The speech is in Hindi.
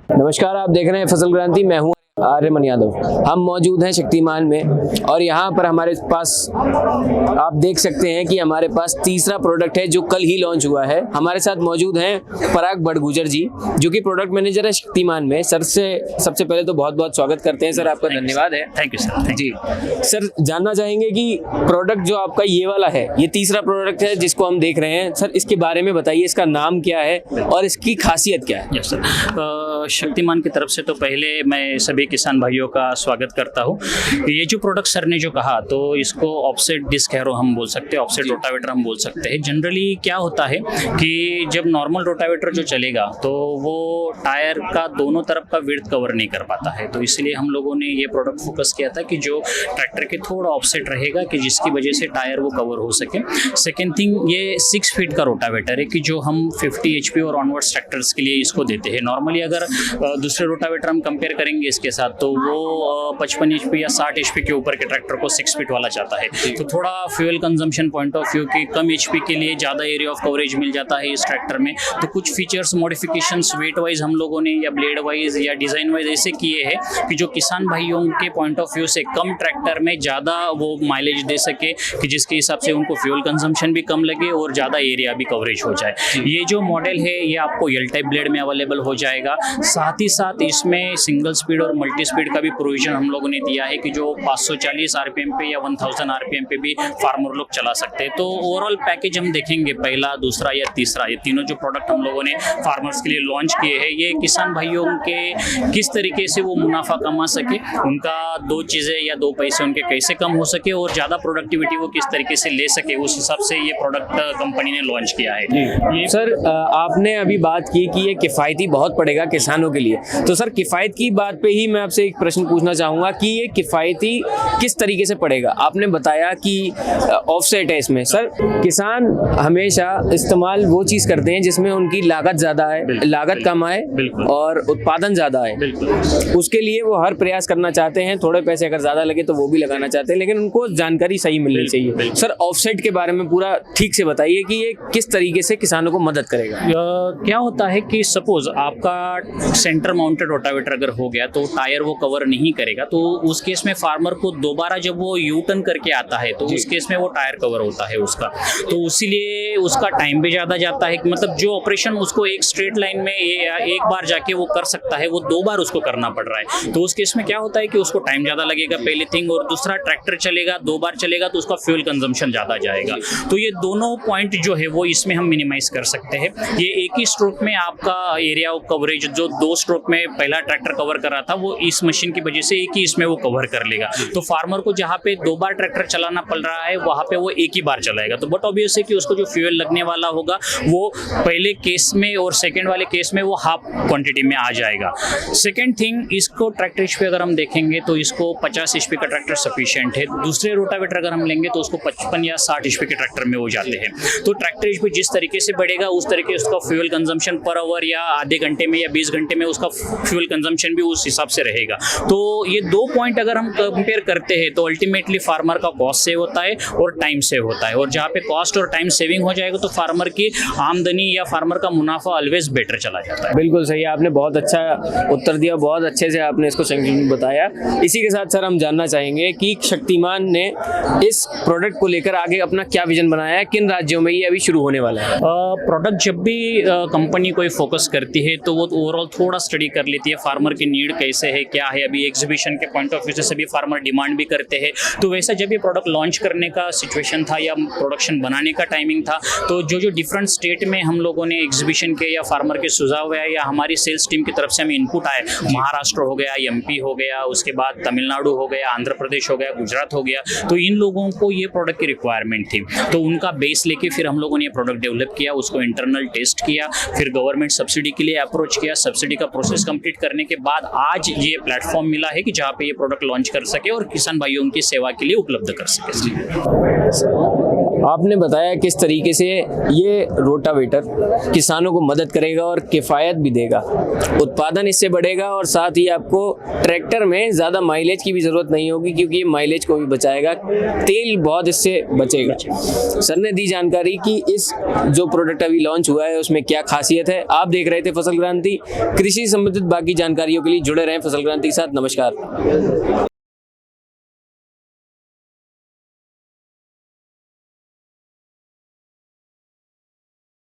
नमस्कार, आप देख रहे हैं फसल क्रांति। मैं हूं आर्यमन यादव। हम मौजूद हैं शक्तिमान में और यहाँ पर हमारे पास आप देख सकते हैं कि हमारे पास तीसरा प्रोडक्ट है जो कल ही लॉन्च हुआ है। हमारे साथ मौजूद हैं पराग बड़गुजर जी, जो कि प्रोडक्ट मैनेजर है शक्तिमान में। सर से सबसे पहले तो बहुत बहुत स्वागत करते हैं सर, आपका धन्यवाद है। Thank you sir. जी सर, जानना चाहेंगे कि प्रोडक्ट जो आपका ये वाला है, ये तीसरा प्रोडक्ट है जिसको हम देख रहे हैं, सर इसके बारे में बताइए, इसका नाम क्या है और इसकी खासियत क्या है? यस सर, शक्तिमान की तरफ से तो पहले मैं सभी किसान भाइयों का स्वागत करता हूँ। ये जो प्रोडक्ट सर ने जो कहा, तो इसको ऑफसेट डिस्क हैरो हम बोल सकते हैं, ऑफसेट रोटावेटर हम बोल सकते हैं। जनरली क्या होता है कि जब नॉर्मल रोटावेटर जो चलेगा तो वो टायर का दोनों तरफ का विड्थ कवर नहीं कर पाता है, तो इसलिए हम लोगों ने ये प्रोडक्ट फोकस किया था कि जो ट्रैक्टर के थोड़ा ऑफसेट रहेगा कि जिसकी वजह से टायर वो कवर हो सके। सेकेंड थिंग, ये 6 फीट का रोटावेटर है कि जो हम 50 HP और ऑनवर्ड्स ट्रैक्टर्स के लिए इसको देते हैं। नॉर्मली अगर दूसरे रोटावेटर हम कंपेयर करेंगे इसके साथ, तो वो 55 HP या 60 HP के ऊपर के ट्रैक्टर को 6 फीट वाला चाहता है, तो थोड़ा fuel consumption point of view कि कम HP के लिए ज़्यादा एरिया ऑफ कवरेज मिल जाता है इस ट्रैक्टर में। तो कुछ फीचर्स मॉडिफिकेशंस वेट वाइज हम लोगों ने या ब्लेड वाइज या डिज़ाइन वाइज ऐसे किए हैं कि जो किसान भाइयों के पॉइंट ऑफ व्यू से कम ट्रैक्टर में ज़्यादा वो माइलेज दे सके, कि जिसके हिसाब से उनको फ्यूल कंजम्पशन भी कम लगे और ज़्यादा एरिया भी कवरेज हो जाए। ये जो मॉडल है ये आपको एल टाइप ब्लेड में अवेलेबल हो जाएगा। साथ ही साथ इसमें सिंगल स्पीड और मल्टी स्पीड का भी प्रोविजन हम लोगों ने दिया है कि जो 540 RPM पे या 1000 RPM पे भी फार्मर लोग चला सकते हैं। तो ओवरऑल पैकेज हम देखेंगे, पहला, दूसरा या तीसरा, ये तीनों जो प्रोडक्ट हम लोगों ने फार्मर्स के लिए लॉन्च किए हैं, ये किसान भाइयों के किस तरीके से वो मुनाफा कमा सके, उनका 2 चीज़ें या 2 पैसे उनके कैसे कम हो सके और ज़्यादा प्रोडक्टिविटी वो किस तरीके से ले सके, उस हिसाब से ये प्रोडक्ट कंपनी ने लॉन्च किया है। ये सर, आपने अभी बात की कि ये किफ़ायती बहुत पड़ेगा किसानों के लिए, तो सर किफ़ायत की बात पे ही मैं आपसे एक प्रश्न पूछना चाहूँगा कि ये किफ़ायती किस तरीके से पड़ेगा। आपने बताया कि ऑफसेट है इसमें। सर, किसान हमेशा इस्तेमाल वो चीज़ करते हैं जिसमें उनकी लागत ज़्यादा है, लागत कम आए और उत्पादन ज़्यादा है, उसके लिए वो हर प्रयास करना चाहते हैं। थोड़े पैसे अगर ज़्यादा लगे तो वो भी लगाना चाहते हैं, लेकिन उनको जानकारी सही मिलनी चाहिए। सर, ऑफसेट के बारे में पूरा ठीक से बताइए कि ये किस तरीके से किसानों को मदद करेगा। क्या होता है कि सपोज आपका सेंटर माउंटेड रोटावेटर अगर हो गया तो टायर वो कवर नहीं करेगा, तो उस केस में फार्मर को दोबारा जब वो यू टर्न करके आता है तो उस केस में वो टायर कवर होता है उसका, तो इसीलिए उसका टाइम भी ज़्यादा जाता है। मतलब जो ऑपरेशन उसको एक स्ट्रेट लाइन में एक बार जाके वो कर सकता है, वो 2 बार उसको करना पड़ रहा है। तो उस केस में क्या होता है कि उसको टाइम ज़्यादा लगेगा, पहली थिंग, और दूसरा ट्रैक्टर चलेगा 2 बार चलेगा तो उसका फ्यूल कंजम्पशन ज़्यादा जाएगा। तो ये दोनों पॉइंट जो है वो इसमें हम मिनिमाइज कर सकते हैं। ये एक ही स्ट्रोक में आपका एरिया ऑफ कवरेज जो 2 स्ट्रोक में पहला ट्रैक्टर कवर कर रहा था, वो इस मशीन की वजह से एक ही इसमें वो कवर कर लेगा। तो फार्मर को जहाँ पे 2 बार ट्रैक्टर चलाना पड़ रहा है वहाँ पे वो एक ही बार चलाएगा। तो बट ऑब्वियस है कि उसको जो फ्यूल लगने वाला होगा वो पहले केस में और सेकेंड वाले केस में वो हाफ क्वांटिटी में आ जाएगा। सेकेंड थिंग, इसको ट्रैक्टर HP अगर हम देखेंगे तो इसको 50 HP का ट्रैक्टर सफिशिएंट है। दूसरे रोटावेटर अगर हम लेंगे तो उसको 55 या 60 HP के ट्रैक्टर में हो जाते हैं। तो ट्रैक्टर HP जिस तरीके से बढ़ेगा उस तरीके उसका फ्यूल कंजम्पशन पर आवर या आधे घंटे में या 20 घंटे में उसका फ्यूल कंजम्पशन भी उस हिसाब से रहेगा। तो ये 2 पॉइंट अगर हम कंपेयर करते हैं तो अल्टीमेटली फार्मर का कॉस्ट सेव होता है और टाइम सेव होता है, और जहाँ पे कॉस्ट और टाइम सेविंग हो जाएगा तो फार्मर की आमदनी या फार्मर का मुनाफा ऑलवेज बेटर चला जाता है। बिल्कुल सही, आपने बहुत अच्छा उत्तर दिया, बहुत अच्छे से आपने इसको संक्षेप में बताया। इसी के साथ सर हम जानना चाहेंगे कि शक्तिमान ने इस प्रोडक्ट को लेकर आगे अपना क्या विजन बनाया है, किन राज्यों में ये अभी शुरू होने वाला है? प्रोडक्ट जब भी कंपनी कोई फोकस करती है तो वो ओवरऑल थोड़ा स्टडी कर लेती है फार्मर की नीड कैसे है, क्या है। अभी एग्जीबिशन के पॉइंट ऑफ व्यू से सभी फार्मर डिमांड भी करते हैं, तो वैसा जब ये प्रोडक्ट लॉन्च करने का सिचुएशन था या प्रोडक्शन बनाने का टाइमिंग था, तो जो डिफरेंट स्टेट में हम लोगों ने एग्जीबिशन के या फार्मर के सुझाव है या हमारी सेल्स टीम की तरफ से हमें इनपुट आए, महाराष्ट्र हो गया, MP हो गया, उसके बाद तमिलनाडु हो गया, आंध्र प्रदेश हो गया, गुजरात हो गया, तो इन लोगों को ये प्रोडक्ट की रिक्वायरमेंट थी। तो उनका बेस लेके फिर हम लोगों ने ये प्रोडक्ट डेवलप किया, उसको इंटरनल टेस्ट किया, फिर गवर्नमेंट सब्सिडी के लिए अप्रोच किया, सब्सिडी का प्रोसेस कंप्लीट करने के बाद आज ये प्लेटफॉर्म मिला है कि जहाँ पे ये प्रोडक्ट लॉन्च कर सके और किसान भाइयों की सेवा के लिए उपलब्ध कर सके। आपने बताया किस तरीके से ये रोटावेटर किसानों को मदद करेगा और किफ़ायत भी देगा, उत्पादन इससे बढ़ेगा और साथ ही आपको ट्रैक्टर में ज़्यादा माइलेज की भी ज़रूरत नहीं होगी क्योंकि ये माइलेज को भी बचाएगा, तेल बहुत इससे बचेगा। सर ने दी जानकारी कि इस जो प्रोडक्ट अभी लॉन्च हुआ है उसमें क्या खासियत है। आप देख रहे थे फसल क्रांति। कृषि संबंधित बाकी जानकारियों के लिए जुड़े रहें फसल क्रांति के साथ। नमस्कार।